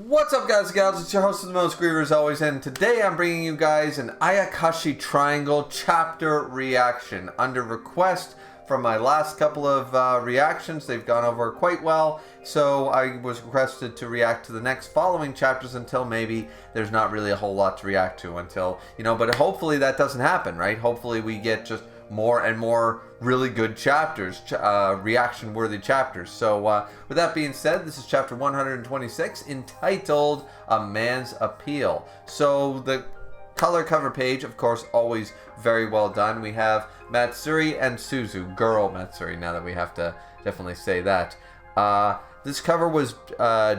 What's up, guys and gals? It's your host of the most Griever as always, and today I'm bringing you guys an Ayakashi Triangle chapter reaction under request from my last couple of reactions. They've gone over quite well, so I was requested to react to the next following chapters until maybe there's not really a whole lot to react to until, but hopefully that doesn't happen, right? Hopefully we get just more and more really good chapters, reaction-worthy chapters. So with that being said, this is chapter 126 entitled A Man's Appeal. So the color cover page, of course, always very well done. We have Matsuri and Suzu, girl Matsuri, now that we have to definitely say that. This cover was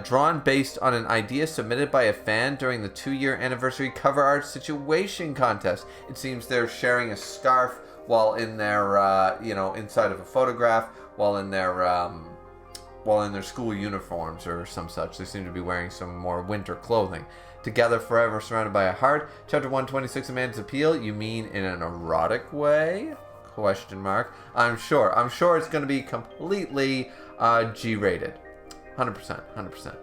drawn based on an idea submitted by a fan during the 2-year anniversary cover art situation contest. It seems they're sharing a scarf while in their, inside of a photograph, while in their school uniforms or some such. They seem to be wearing some more winter clothing. Together forever, surrounded by a heart. Chapter 126, A Man's Appeal. You mean in an erotic way? Question mark. I'm sure it's going to be completely G-rated. 100%.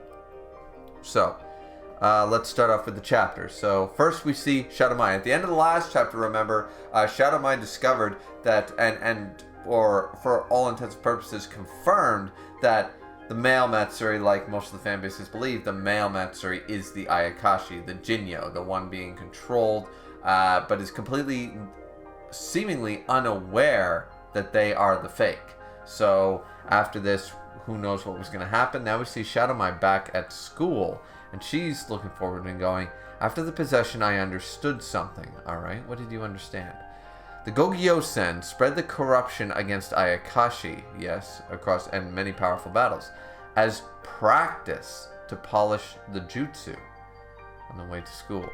So, let's start off with the chapter. So first we see Shadow Mai. At the end of the last chapter, remember, Shadow Mai discovered that, or for all intents and purposes confirmed, that the male Matsuri, like most of the fan bases believe, the male Matsuri is the Ayakashi, the Jinyo, the one being controlled, but is completely, seemingly unaware that they are the fake. So after this, who knows what was going to happen. Now we see Shadow Mai back at school, and she's looking forward and going, after the possession I understood something. Alright, what did you understand? The Gogyo-sen spread the corruption against Ayakashi, yes, across and many powerful battles, as practice to polish the jutsu on the way to school.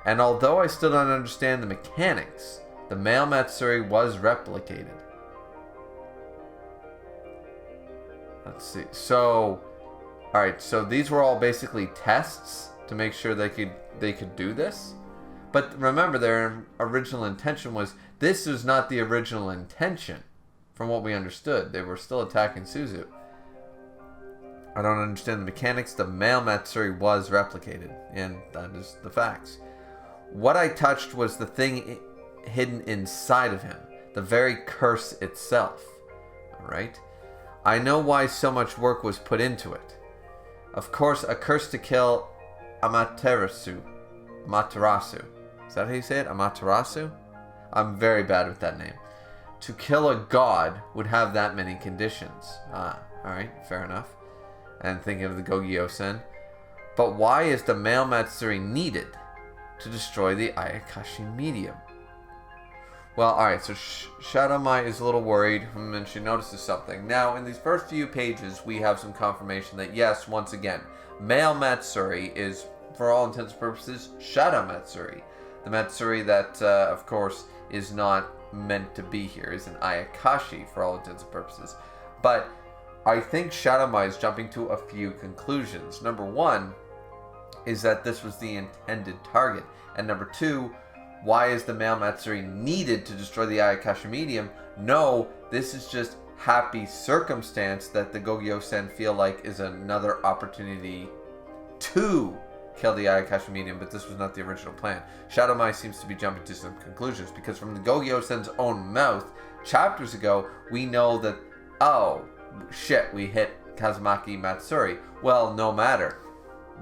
And although I still don't understand the mechanics, the male Matsuri was replicated. Let's see. So, alright, so these were all basically tests to make sure they could do this. But remember, their original intention was, this was not the original intention, from what we understood. They were still attacking Suzu. I don't understand the mechanics. The male Matsuri was replicated, and that is the facts. What I touched was the thing hidden inside of him, the very curse itself. Alright? I know why so much work was put into it. Of course, a curse to kill Amaterasu. Is that how you say it? Amaterasu? I'm very bad with that name. To kill a god would have that many conditions. Alright, fair enough. And thinking of the Gogyo-sen. But why is the male Matsuri needed to destroy the Ayakashi medium? Well, alright, so Shadow Mai is a little worried, and she notices something. Now, in these first few pages, we have some confirmation that, yes, once again, male Matsuri is, for all intents and purposes, Shadow Matsuri. The Matsuri that, of course, is not meant to be here, is an Ayakashi, for all intents and purposes. But I think Shadow Mai is jumping to a few conclusions. Number one is that this was the intended target. And number two, why is the male Matsuri needed to destroy the Ayakashi medium? No, this is just happy circumstance that the Gogyo-sen feel like is another opportunity to kill the Ayakashi medium, but this was not the original plan. Shadow Mai seems to be jumping to some conclusions, because from the Gogyo-sen's own mouth, chapters ago, we know that, oh, shit, we hit Kazumaki Matsuri. Well, no matter.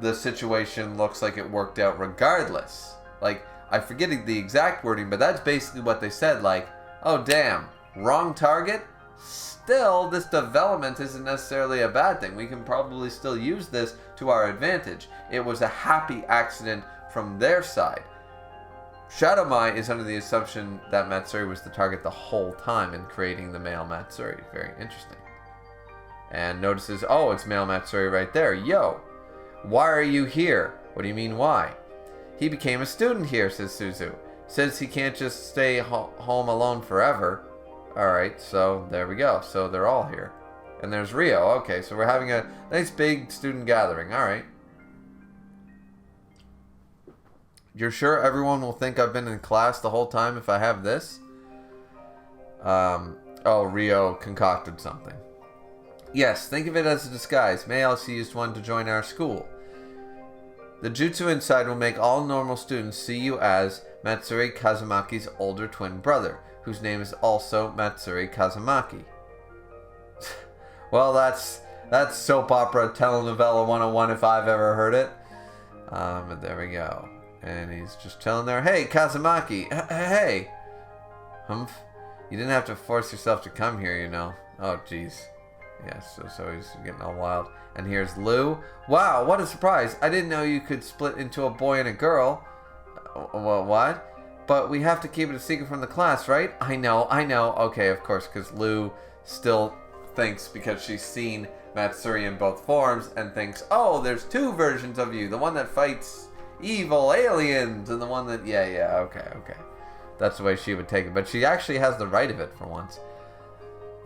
The situation looks like it worked out regardless. Like, I'm forgetting the exact wording, but that's basically what they said, like, oh damn, wrong target? Still, this development isn't necessarily a bad thing. We can probably still use this to our advantage. It was a happy accident from their side. Shadow Mai is under the assumption that Matsuri was the target the whole time in creating the male Matsuri. Very interesting. And notices, oh, it's male Matsuri right there. Yo, why are you here? What do you mean, why? He became a student here, says Suzu. Says he can't just stay home alone forever. Alright, so there we go. So they're all here. And there's Rio. Okay, so we're having a nice big student gathering. Alright. You're sure everyone will think I've been in class the whole time if I have this? Oh, Rio concocted something. Yes, think of it as a disguise. May also used one to join our school. The jutsu inside will make all normal students see you as Matsuri Kazumaki's older twin brother, whose name is also Matsuri Kazumaki. Well, that's soap opera telenovela 101 if I've ever heard it. But there we go. And he's just chilling there. Hey, Kazumaki. Hey. Humph. You didn't have to force yourself to come here, you know. Oh, jeez. Yes, so he's getting all wild. And here's Lou. Wow, what a surprise. I didn't know you could split into a boy and a girl. What? But we have to keep it a secret from the class, right? I know. Okay, of course, because Lou still thinks, because she's seen Matsuri in both forms, and thinks, oh, there's two versions of you. The one that fights evil aliens, and the one that... Yeah, okay. That's the way she would take it. But she actually has the right of it for once.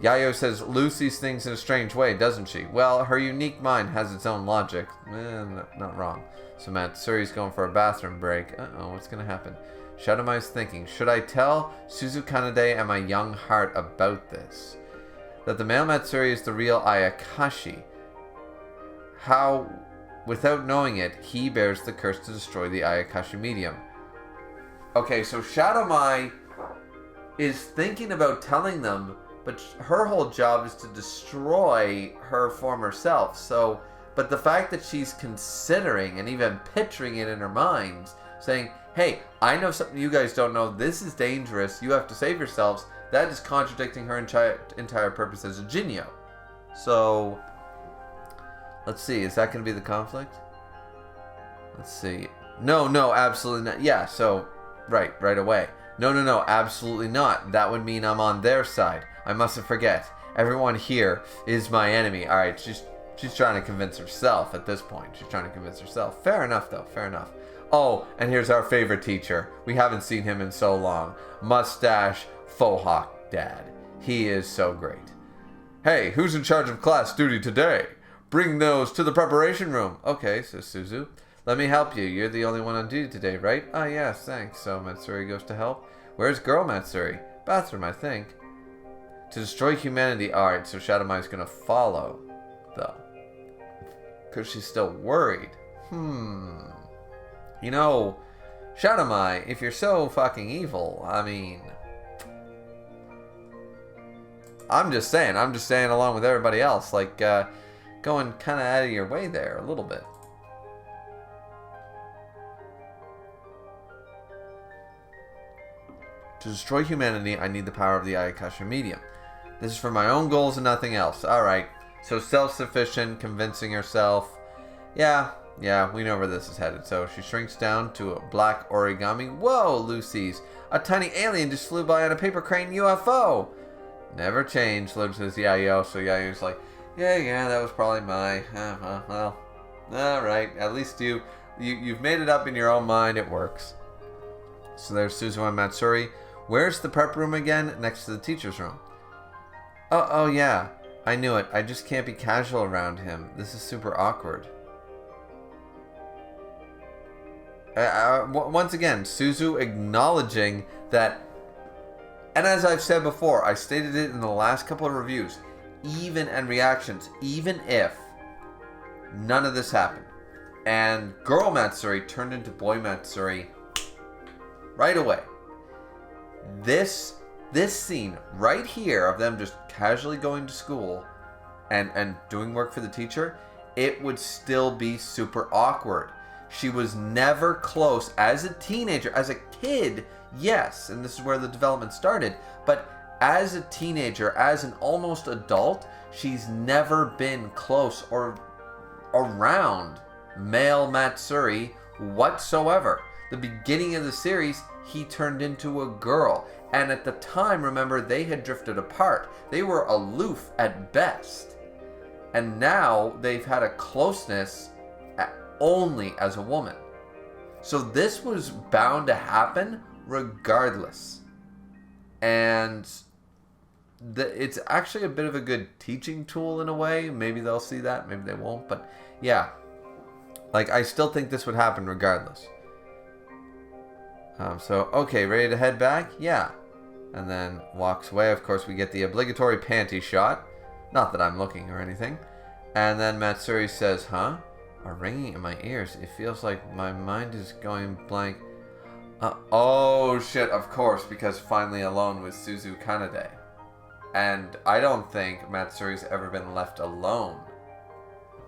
Yayo says, Lou sees things in a strange way, doesn't she? Well, her unique mind has its own logic. Not wrong. So Matsuri's going for a bathroom break. Uh-oh, what's going to happen? Shadowmai's thinking, should I tell Suzu Kanade and my young heart about this? That the male Matsuri is the real Ayakashi. How, without knowing it, he bears the curse to destroy the Ayakashi medium. Okay, so Shadowmai is thinking about telling them, but her whole job is to destroy her former self. So, but the fact that she's considering and even picturing it in her mind, saying, hey, I know something you guys don't know. This is dangerous. You have to save yourselves. That is contradicting her entire purpose as a Jinyo. So, let's see. Is that going to be the conflict? Let's see. No, absolutely not. Yeah, so, right away. No, absolutely not. That would mean I'm on their side. I mustn't forget. Everyone here is my enemy. Alright, she's trying to convince herself at this point. She's trying to convince herself. Fair enough, though. Fair enough. Oh, and here's our favorite teacher. We haven't seen him in so long. Mustache Faux Hawk Dad. He is so great. Hey, who's in charge of class duty today? Bring those to the preparation room. Okay, says Suzu. Let me help you. You're the only one on duty today, right? Ah, yes, thanks. So Matsuri goes to help. Where's girl Matsuri? Bathroom, I think. To destroy humanity. Alright, so Shadowmai's gonna follow, though. Because she's still worried. You know, Shadowmai, if you're so fucking evil, I mean... I'm just saying along with everybody else, like, going kind of out of your way there a little bit. To destroy humanity, I need the power of the Ayakashi medium. This is for my own goals and nothing else. Alright, so self-sufficient, convincing herself. Yeah, we know where this is headed. So she shrinks down to a black origami. Whoa, Lucy's. A tiny alien just flew by on a paper crane UFO. Never change, Lib says Yayo. So Yayo's like, yeah, that was probably my... well, alright. At least you've made it up in your own mind. It works. So there's Suzu and Matsuri. Where's the prep room again? Next to the teacher's room. Oh yeah. I knew it. I just can't be casual around him. This is super awkward. Once again, Suzu acknowledging that, and as I've said before, I stated it in the last couple of reviews, and reactions, even if none of this happened, and girl Matsuri turned into boy Matsuri right away, this scene right here of them just casually going to school and doing work for the teacher, it would still be super awkward. She was never close as a teenager, as a kid, yes, and this is where the development started, but as a teenager, as an almost adult, she's never been close or around male Matsuri whatsoever. The beginning of the series, he turned into a girl. And at the time, remember, they had drifted apart. They were aloof at best. And now they've had a closeness only as a woman. So this was bound to happen regardless. And it's actually a bit of a good teaching tool in a way. Maybe they'll see that, maybe they won't. But yeah, like I still think this would happen regardless. So, okay, ready to head back? Yeah. And then walks away. Of course, we get the obligatory panty shot. Not that I'm looking or anything. And then Matsuri says, huh? are ringing in my ears. It feels like my mind is going blank. Oh shit, of course, because finally alone with Suzu Kanade. And I don't think Matsuri's ever been left alone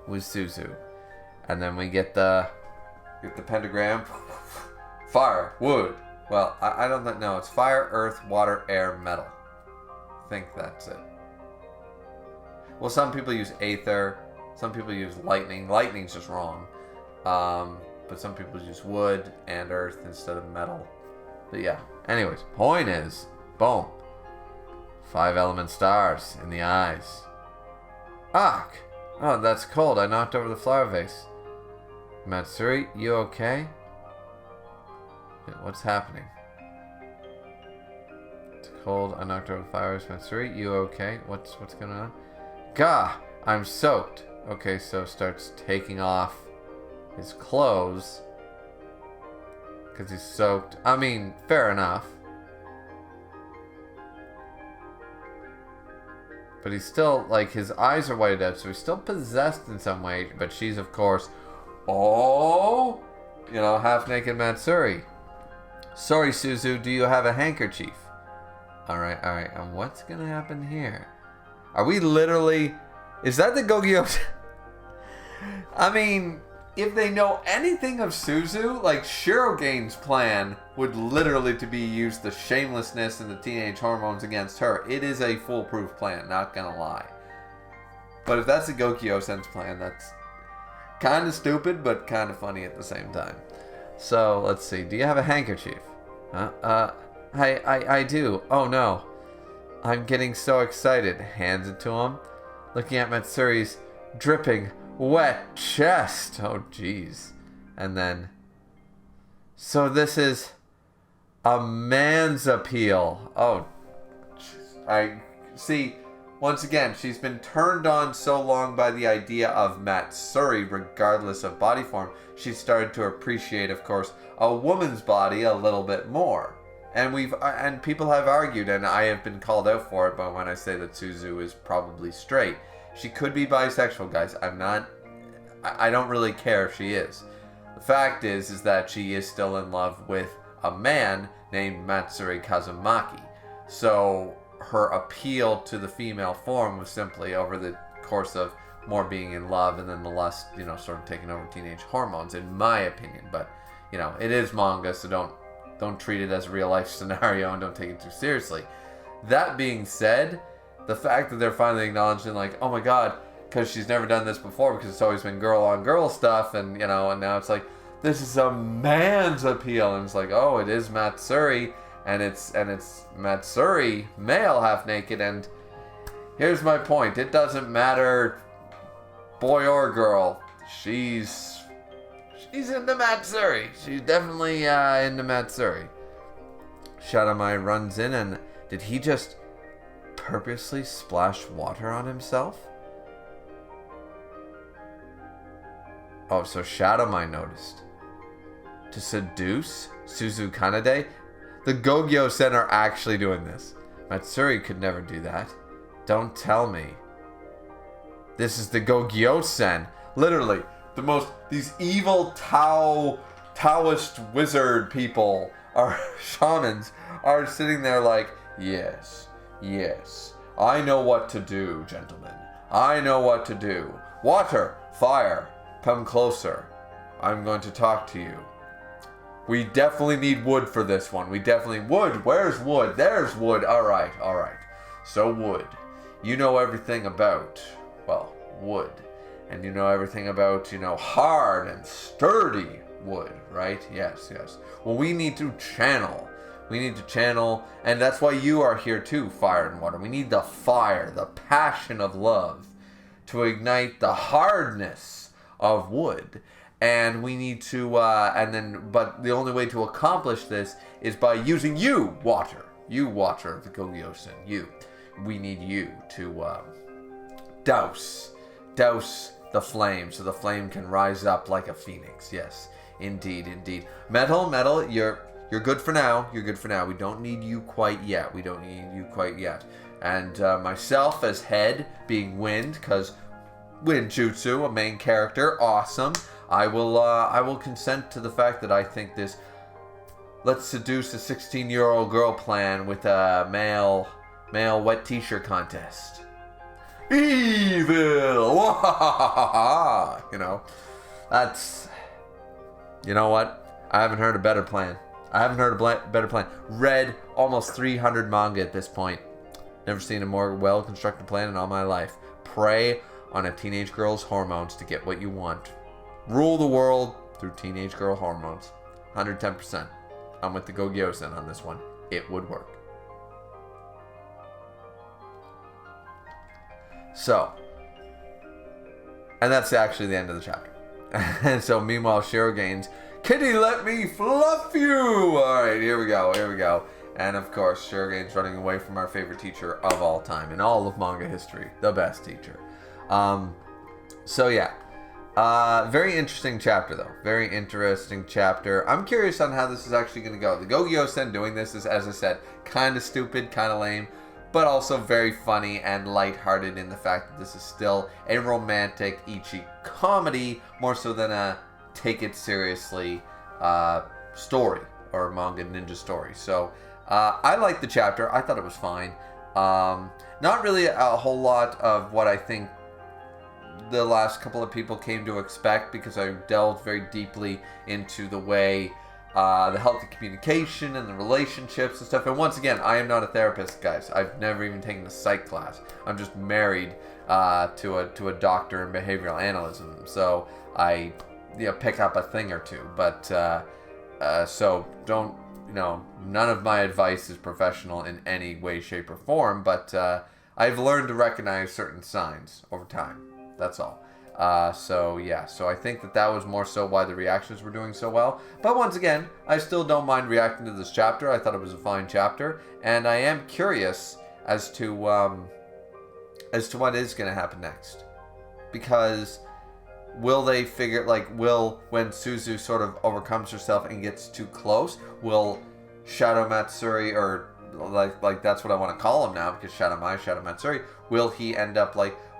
with Suzu. And then we get the pentagram. Fire, wood. Well, I don't know. It's fire, earth, water, air, metal. I think that's it. Well, some people use aether. Some people use lightning. Lightning's just wrong. But some people use wood and earth instead of metal. But yeah. Anyways, point is, boom. 5 element stars in the eyes. Ark! Oh, that's cold. I knocked over the flower vase. Matsuri, you okay? What's happening? It's cold. I knocked over the flower vase. Matsuri, you okay? What's going on? Gah! I'm soaked. Okay, so starts taking off his clothes because he's soaked. I mean, fair enough. But he's still, like, his eyes are whited out, so he's still possessed in some way. But she's, of course, half-naked Matsuri. Sorry, Suzu, do you have a handkerchief? Alright. And what's gonna happen here? Are we literally... Is that the Gogyo? I mean, if they know anything of Suzu, like, Shirogane's plan would literally to be use the shamelessness and the teenage hormones against her. It is a foolproof plan, not gonna lie. But if that's a Gokyo-sen's plan, that's kind of stupid, but kind of funny at the same time. So, let's see. Do you have a handkerchief? I do. Oh, no. I'm getting so excited. Hands it to him. Looking at Matsuri's dripping, wet chest. Oh, jeez. And then... So this is a man's appeal. Oh, I see. Once again, she's been turned on so long by the idea of Matsuri, regardless of body form, she started to appreciate, of course, a woman's body a little bit more. And people have argued, and I have been called out for it, but when I say that Suzu is probably straight, she could be bisexual, guys. I don't really care if she is. The fact is that she is still in love with a man named Matsuri Kazumaki. So her appeal to the female form was simply over the course of more being in love and then the lust, sort of taking over teenage hormones, in my opinion. But, it is manga, so don't treat it as a real life scenario and don't take it too seriously. That being said, the fact that they're finally acknowledging, like, oh my god, because she's never done this before because it's always been girl on girl stuff, and and now it's like, this is a man's appeal, and it's like, oh, it is Matsuri, and it's Matsuri, male half naked, and here's my point, it doesn't matter boy or girl, she's into Matsuri. She's definitely into Matsuri. Shadowmai runs in, and did he just purposely splash water on himself? Oh, so Shadowmai noticed. To seduce Suzu Kanade? The Gogyo-sen are actually doing this. Matsuri could never do that. Don't tell me. This is the Gogyo-sen. Literally, these evil Taoist wizard people, are shamans, are sitting there like, yes, I know what to do, gentlemen. I know what to do. Water, fire, come closer. I'm going to talk to you. We definitely need wood for this one. Wood, where's wood? There's wood. Alright. So wood. You know everything about, wood. And you know everything about, hard and sturdy wood, right? Yes. Well, we need to channel. And that's why you are here too, fire and water. We need the fire, the passion of love, to ignite the hardness of wood. And we need to, but the only way to accomplish this is by using you, water of the Gogyo-sen, you. We need you to douse the flame, so the flame can rise up like a phoenix. Yes, indeed. Metal, you're good for now. We don't need you quite yet. And myself as head, being wind, because Winjutsu, a main character, awesome. I will consent to the fact that I think this let's seduce a 16-year-old girl plan with a male wet t-shirt contest. Evil! You know, that's... You know what? I haven't heard a better plan. I haven't heard a better plan. Read almost 300 manga at this point. Never seen a more well-constructed plan in all my life. Prey on a teenage girl's hormones to get what you want. Rule the world through teenage girl hormones. 110%. I'm with the Gogyo-sen on this one. It would work. So, and that's actually the end of the chapter. And so, meanwhile, Shiro gains, Kitty, let me fluff you! Alright, here we go. And of course, Shiro gains running away from our favorite teacher of all time in all of manga history. The best teacher. So yeah. Very interesting chapter, though. Very interesting chapter. I'm curious on how this is actually going to go. The Gogyo-sen doing this is, as I said, kind of stupid, kind of lame, but also very funny and lighthearted in the fact that this is still a romantic ichi comedy, more so than a take it seriously story or manga ninja story. So I liked the chapter. I thought it was fine. Not really a whole lot of what I think the last couple of people came to expect, because I delved very deeply into the way the healthy communication and the relationships and stuff. And once again, I am not a therapist, guys. I've never even taken a psych class. I'm just married to a doctor in behavioral analysis, so I pick up a thing or two. But so don't, none of my advice is professional in any way, shape, or form. But I've learned to recognize certain signs over time. That's all. So I think that was more so why the reactions were doing so well. But once again, I still don't mind reacting to this chapter. I thought it was a fine chapter, and I am curious as to what is going to happen next. Because will they figure, when Suzu sort of overcomes herself and gets too close, will Shadow Matsuri, or like that's what I want to call him now, because Shadow Matsuri, will he end up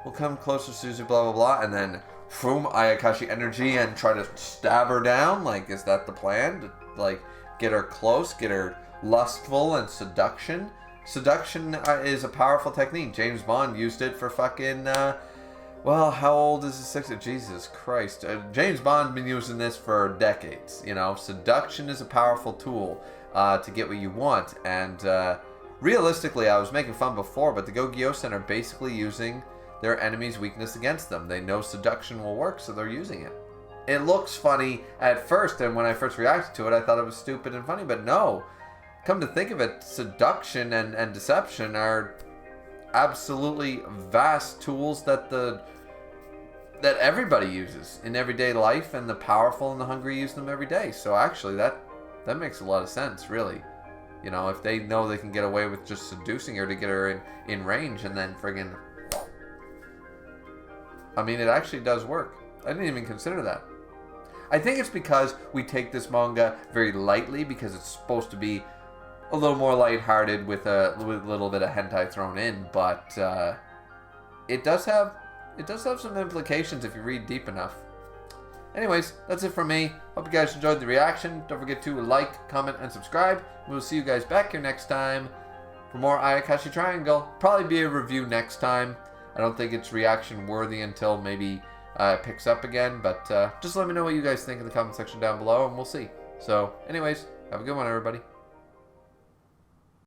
we'll come closer, Suzu, blah, blah, blah, and then, boom, Ayakashi energy and try to stab her down? Is that the plan? To, get her close, get her lustful, and seduction? Seduction is a powerful technique. James Bond used it for fucking, how old is the Jesus Christ. James Bond's been using this for decades, Seduction is a powerful tool to get what you want, and realistically, I was making fun before, but the Gogyo-sen are basically using their enemy's weakness against them. They know seduction will work, so they're using it. It looks funny at first, and when I first reacted to it, I thought it was stupid and funny, but no. Come to think of it, seduction and deception are absolutely vast tools that everybody uses in everyday life, and the powerful and the hungry use them every day. So actually, that makes a lot of sense, really. If they know they can get away with just seducing her to get her in range, and then friggin'... it actually does work. I didn't even consider that. I think it's because we take this manga very lightly, because it's supposed to be a little more lighthearted with a little bit of hentai thrown in, but it does have some implications if you read deep enough. Anyways, that's it from me. Hope you guys enjoyed the reaction. Don't forget to like, comment, and subscribe. We'll see you guys back here next time for more Ayakashi Triangle. Probably be a review next time. I don't think it's reaction worthy until maybe it picks up again, but just let me know what you guys think in the comment section down below, and we'll see. So, anyways, have a good one, everybody.